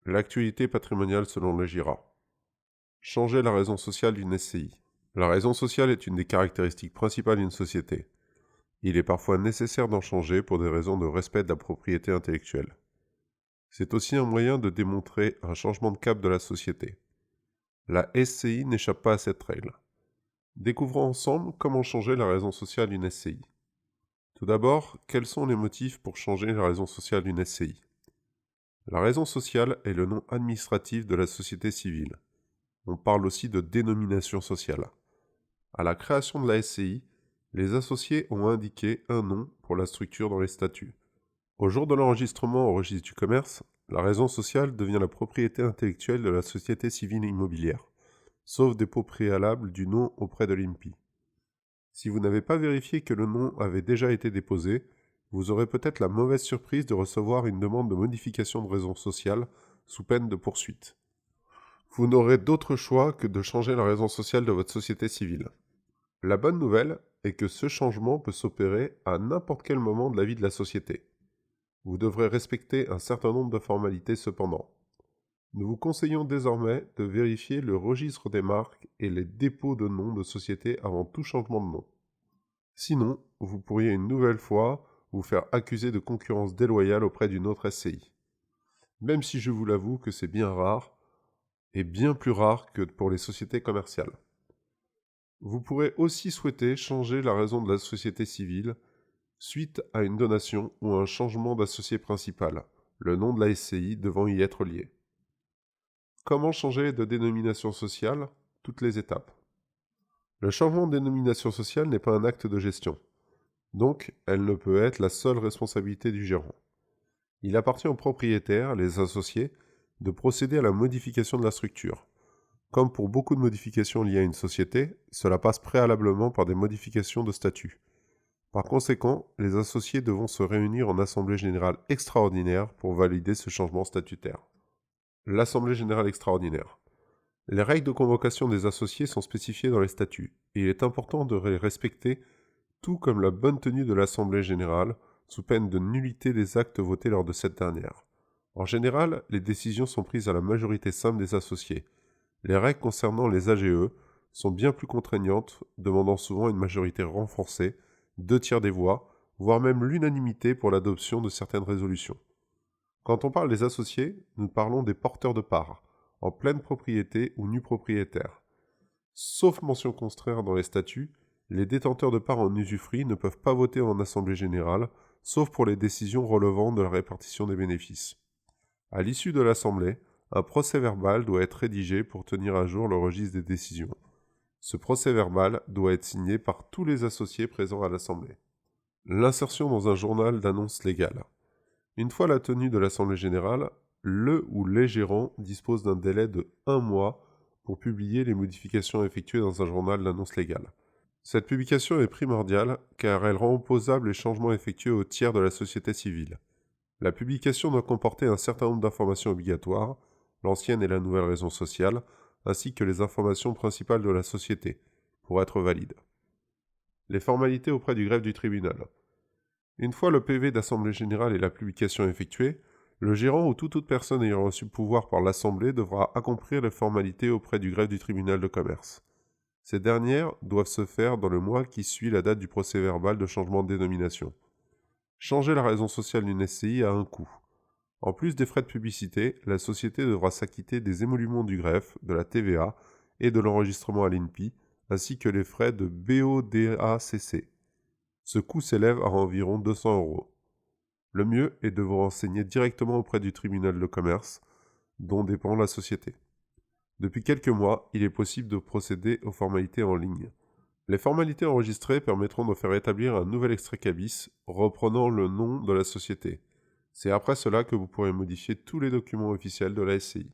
L'actualité patrimoniale selon le GIRA. Changer la raison sociale d'une SCI. La raison sociale est une des caractéristiques principales d'une société. Il est parfois nécessaire d'en changer pour des raisons de respect de la propriété intellectuelle. C'est aussi un moyen de démontrer un changement de cap de la société. La SCI n'échappe pas à cette règle. Découvrons ensemble comment changer la raison sociale d'une SCI. Tout d'abord, quels sont les motifs pour changer la raison sociale d'une SCI? La raison sociale est le nom administratif de la société civile. On parle aussi de dénomination sociale. À la création de la SCI, les associés ont indiqué un nom pour la structure dans les statuts. Au jour de l'enregistrement au registre du commerce, la raison sociale devient la propriété intellectuelle de la société civile immobilière, sauf dépôt préalable du nom auprès de l'INPI. Si vous n'avez pas vérifié que le nom avait déjà été déposé, vous aurez peut-être la mauvaise surprise de recevoir une demande de modification de raison sociale sous peine de poursuite. Vous n'aurez d'autre choix que de changer la raison sociale de votre société civile. La bonne nouvelle est que ce changement peut s'opérer à n'importe quel moment de la vie de la société. Vous devrez respecter un certain nombre de formalités cependant. Nous vous conseillons désormais de vérifier le registre des marques et les dépôts de noms de société avant tout changement de nom. Sinon, vous pourriez une nouvelle fois vous faire accuser de concurrence déloyale auprès d'une autre SCI. Même si je vous l'avoue que c'est bien rare, et bien plus rare que pour les sociétés commerciales. Vous pourrez aussi souhaiter changer la raison de la société civile suite à une donation ou un changement d'associé principal, le nom de la SCI devant y être lié. Comment changer de dénomination sociale? Toutes les étapes. Le changement de dénomination sociale n'est pas un acte de gestion, donc elle ne peut être la seule responsabilité du gérant. Il appartient aux propriétaires, les associés, de procéder à la modification de la structure. Comme pour beaucoup de modifications liées à une société, cela passe préalablement par des modifications de statut. Par conséquent, les associés devront se réunir en assemblée générale extraordinaire pour valider ce changement statutaire. L'assemblée générale extraordinaire. Les règles de convocation des associés sont spécifiées dans les statuts, et il est important de les respecter, tout comme la bonne tenue de l'assemblée générale, sous peine de nullité des actes votés lors de cette dernière. En général, les décisions sont prises à la majorité simple des associés. Les règles concernant les AGE sont bien plus contraignantes, demandant souvent une majorité renforcée, 2/3 des voix, voire même l'unanimité pour l'adoption de certaines résolutions. Quand on parle des associés, nous parlons des porteurs de parts, en pleine propriété ou nus propriétaires. Sauf mention contraire dans les statuts, les détenteurs de parts en usufruit ne peuvent pas voter en assemblée générale, sauf pour les décisions relevant de la répartition des bénéfices. À l'issue de l'assemblée, un procès-verbal doit être rédigé pour tenir à jour le registre des décisions. Ce procès-verbal doit être signé par tous les associés présents à l'assemblée. L'insertion dans un journal d'annonce légale. Une fois la tenue de l'assemblée générale, le ou les gérants disposent d'un délai de 1 mois pour publier les modifications effectuées dans un journal d'annonce légale. Cette publication est primordiale car elle rend opposable les changements effectués au tiers de la société civile. La publication doit comporter un certain nombre d'informations obligatoires, l'ancienne et la nouvelle raison sociale, ainsi que les informations principales de la société, pour être valide. Les formalités auprès du greffe du tribunal. Une fois le PV d'assemblée générale et la publication effectuée, le gérant ou toute autre personne ayant reçu le pouvoir par l'assemblée devra accomplir les formalités auprès du greffe du tribunal de commerce. Ces dernières doivent se faire dans le mois qui suit la date du procès-verbal de changement de dénomination. Changer la raison sociale d'une SCI a un coût. En plus des frais de publicité, la société devra s'acquitter des émoluments du greffe, de la TVA et de l'enregistrement à l'INPI, ainsi que les frais de BODACC. Ce coût s'élève à environ 200 €. Le mieux est de vous renseigner directement auprès du tribunal de commerce, dont dépend la société. Depuis quelques mois, il est possible de procéder aux formalités en ligne. Les formalités enregistrées permettront de faire établir un nouvel extrait cabis reprenant le nom de la société. C'est après cela que vous pourrez modifier tous les documents officiels de la SCI.